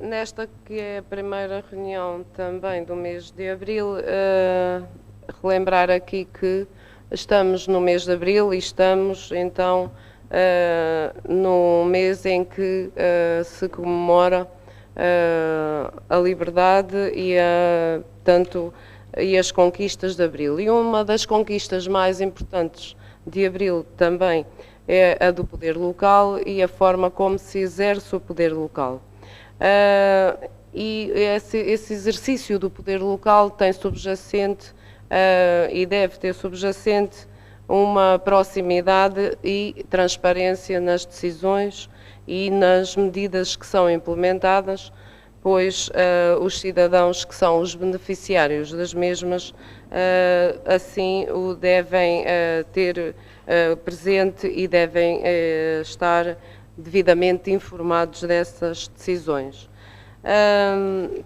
Nesta que é a primeira reunião também do mês de abril, relembrar aqui que estamos no mês de abril e estamos então no mês em que se comemora a liberdade e e as conquistas de abril. E uma das conquistas mais importantes de abril também é a do poder local e a forma como se exerce o poder local. E esse exercício do poder local tem subjacente e deve ter subjacente uma proximidade e transparência nas decisões e nas medidas que são implementadas, pois os cidadãos que são os beneficiários das mesmas assim o devem ter presente e devem estar devidamente informados dessas decisões.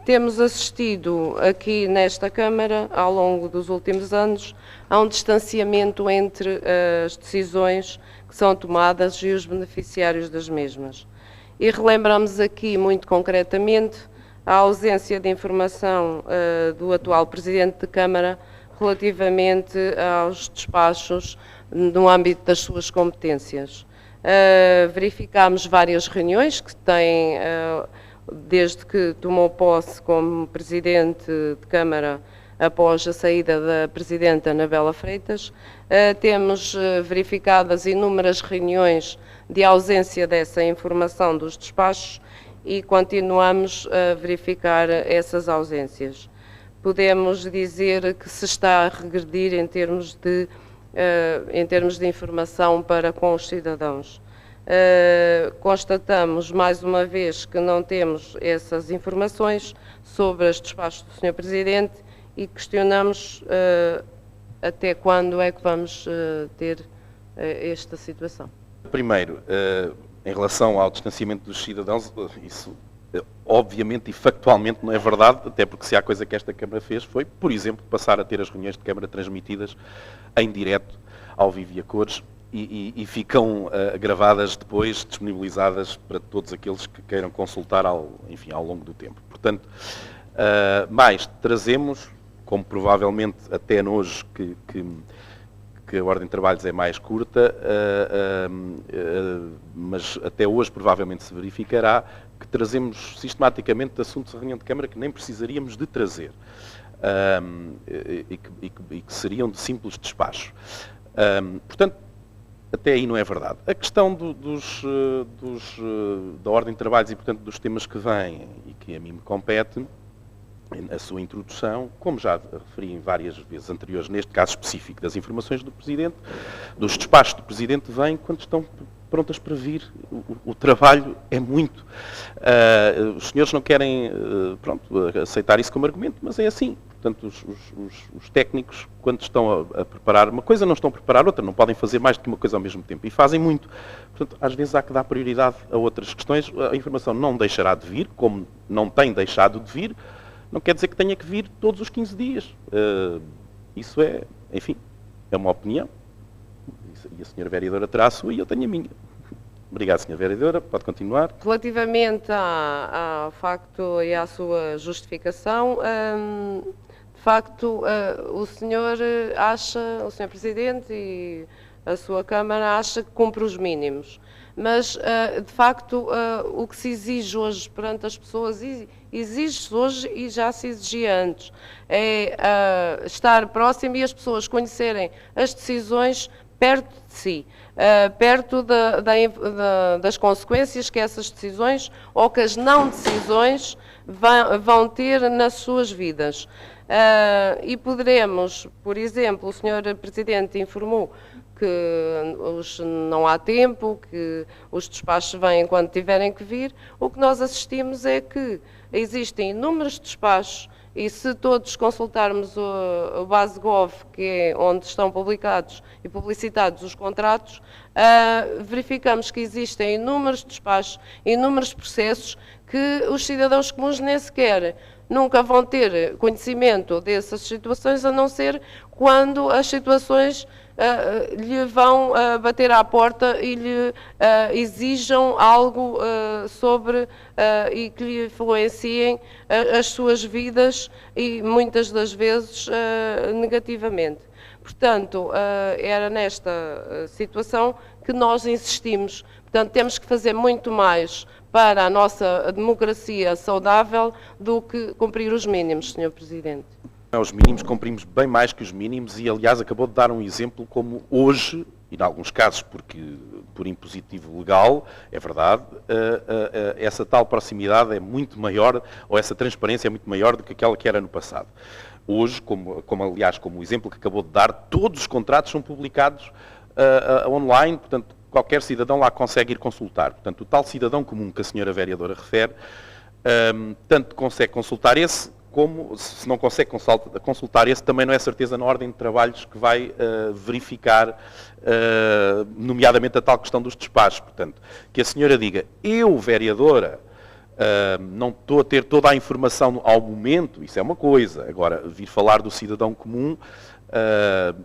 Temos assistido aqui nesta Câmara, ao longo dos últimos anos, a um distanciamento entre as decisões que são tomadas e os beneficiários das mesmas. E relembramos aqui, muito concretamente, a ausência de informação do atual Presidente de Câmara relativamente aos despachos no âmbito das suas competências. Verificámos várias reuniões que têm, desde que tomou posse como Presidente de Câmara, após a saída da Presidente Anabela Freitas, temos verificadas inúmeras reuniões de ausência dessa informação dos despachos e continuamos a verificar essas ausências. Podemos dizer que se está a regredir em termos de informação para com os cidadãos. Constatamos mais uma vez que não temos essas informações sobre os despachos do Sr. Presidente e questionamos até quando é que vamos ter esta situação. Primeiro, em relação ao distanciamento dos cidadãos, isso obviamente e factualmente não é verdade, até porque se há coisa que esta Câmara fez foi, por exemplo, passar a ter as reuniões de Câmara transmitidas em direto, ao vivo e a cores, e ficam gravadas depois, disponibilizadas para todos aqueles que queiram consultar ao longo do tempo. Portanto, mais trazemos, como provavelmente até hoje que a ordem de trabalhos é mais curta, mas até hoje provavelmente se verificará que trazemos sistematicamente assuntos de reunião de Câmara que nem precisaríamos de trazer e que seriam de simples despacho. Portanto, até aí não é verdade. A questão da ordem de trabalhos e, portanto, dos temas que vêm e que a mim me compete, a sua introdução, como já referi em várias vezes anteriores, neste caso específico das informações do Presidente, dos despachos do Presidente, vêm quando estão prontas para vir. O trabalho é muito. Os senhores não querem aceitar isso como argumento, mas é assim. Portanto, os técnicos, quando estão a preparar uma coisa, não estão a preparar outra, não podem fazer mais do que uma coisa ao mesmo tempo, e fazem muito. Portanto, às vezes há que dar prioridade a outras questões. A informação não deixará de vir, como não tem deixado de vir, não quer dizer que tenha que vir todos os 15 dias. Isso é, enfim, é uma opinião. E a Sra. Vereadora terá a sua e eu tenho a minha. Obrigado, Sra. Vereadora. Pode continuar. Relativamente ao facto e à sua justificação, de facto, o Sr. Presidente e a sua Câmara acha que cumpre os mínimos. Mas, de facto, o que se exige hoje perante as pessoas, exige-se hoje e já se exigia antes, é estar próximo e as pessoas conhecerem as decisões perto de si, perto das consequências que essas decisões ou que as não decisões vão ter nas suas vidas. E poderemos, por exemplo, o Sr. Presidente informou que não há tempo, que os despachos vêm quando tiverem que vir. O que nós assistimos é que existem inúmeros despachos e se todos consultarmos o Base.gov, que é onde estão publicados e publicitados os contratos, verificamos que existem inúmeros despachos, inúmeros processos que os cidadãos comuns nem sequer nunca vão ter conhecimento dessas situações, a não ser quando as situações lhe vão bater à porta e lhe exijam algo sobre e que lhe influenciem as suas vidas e muitas das vezes negativamente. Portanto, era nesta situação que nós insistimos. Portanto, temos que fazer muito mais para a nossa democracia saudável do que cumprir os mínimos, Sr. Presidente. Os mínimos cumprimos bem mais que os mínimos e, aliás, acabou de dar um exemplo como hoje, e em alguns casos por impositivo legal, é verdade, essa tal proximidade é muito maior, ou essa transparência é muito maior do que aquela que era no passado. Hoje, como o exemplo que acabou de dar, todos os contratos são publicados online, portanto, qualquer cidadão lá consegue ir consultar. Portanto, o tal cidadão comum que a senhora vereadora refere, tanto consegue consultar esse, como se não consegue consultar esse, também não é certeza na ordem de trabalhos que vai verificar, nomeadamente a tal questão dos despachos. Portanto, que a senhora diga, eu, vereadora, não estou a ter toda a informação ao momento, isso é uma coisa. Agora, vir falar do cidadão comum,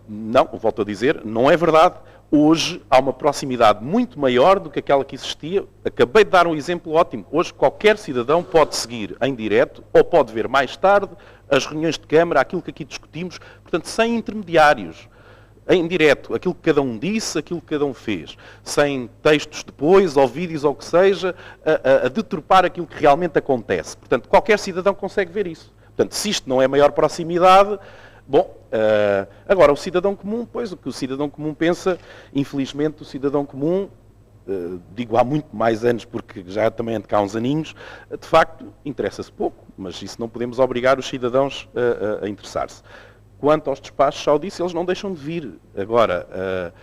não, volto a dizer, não é verdade. Hoje há uma proximidade muito maior do que aquela que existia. Acabei de dar um exemplo ótimo. Hoje qualquer cidadão pode seguir em direto ou pode ver mais tarde as reuniões de Câmara, aquilo que aqui discutimos, portanto, sem intermediários. Em direto, aquilo que cada um disse, aquilo que cada um fez. Sem textos depois, ou vídeos, ou o que seja, a deturpar aquilo que realmente acontece. Portanto, qualquer cidadão consegue ver isso. Portanto, se isto não é maior proximidade, bom, agora o cidadão comum, pois o que o cidadão comum pensa, infelizmente o cidadão comum, digo há muito mais anos porque já também ando cá há uns aninhos, de facto interessa-se pouco, mas isso não podemos obrigar os cidadãos a interessar-se. Quanto aos despachos, já o disse, eles não deixam de vir. Agora,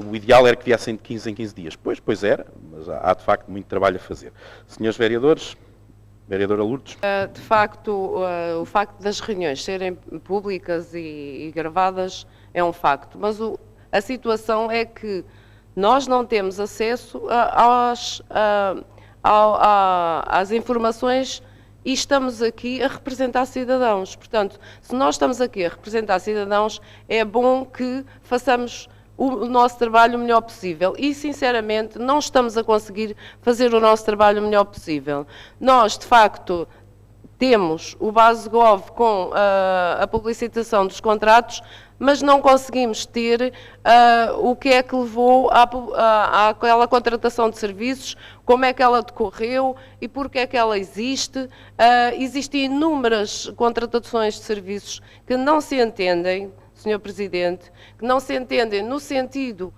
o ideal era que viessem de 15 em 15 dias. Pois era, mas há de facto muito trabalho a fazer. Senhores vereadores, vereadora Lourdes. De facto, o facto das reuniões serem públicas e gravadas é um facto, mas a situação é que nós não temos acesso às informações e estamos aqui a representar cidadãos. Portanto, se nós estamos aqui a representar cidadãos, é bom que façamos o nosso trabalho o melhor possível e, sinceramente, não estamos a conseguir fazer o nosso trabalho o melhor possível. Nós, de facto, temos o Basegov com a publicitação dos contratos, mas não conseguimos ter o que é que levou àquela contratação de serviços, como é que ela decorreu e porque é que ela existe. Existem inúmeras contratações de serviços que não se entendem, Sr. Presidente, que não se entendem no sentido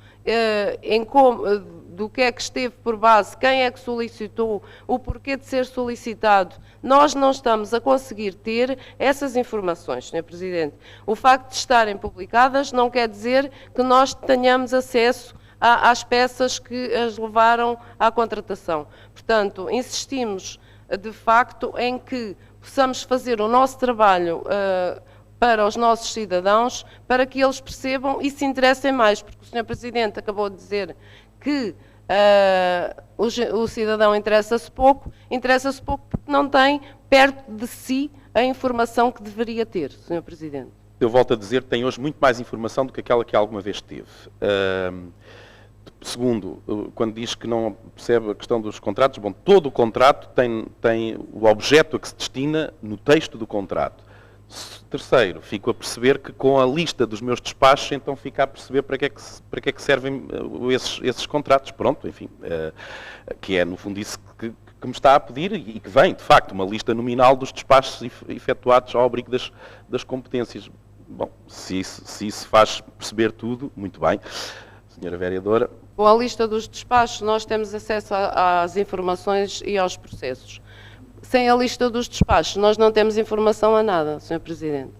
do que é que esteve por base, quem é que solicitou, o porquê de ser solicitado. Nós não estamos a conseguir ter essas informações, Sr. Presidente. O facto de estarem publicadas não quer dizer que nós tenhamos acesso às peças que as levaram à contratação. Portanto, insistimos de facto em que possamos fazer o nosso trabalho para os nossos cidadãos, para que eles percebam e se interessem mais, porque o Sr. Presidente acabou de dizer que o cidadão interessa-se pouco porque não tem perto de si a informação que deveria ter, Sr. Presidente. Eu volto a dizer que tem hoje muito mais informação do que aquela que alguma vez teve. Segundo, quando diz que não percebe a questão dos contratos, bom, todo o contrato tem o objeto a que se destina no texto do contrato. Terceiro, fico a perceber que com a lista dos meus despachos, então fico a perceber para que é que servem esses contratos. Pronto, enfim, que é no fundo isso que me está a pedir e que vem, de facto, uma lista nominal dos despachos efetuados ao abrigo das competências. Bom, se isso faz perceber tudo, muito bem. Senhora vereadora. Com a lista dos despachos, nós temos acesso às informações e aos processos. Sem a lista dos despachos, nós não temos informação a nada, Sr. Presidente.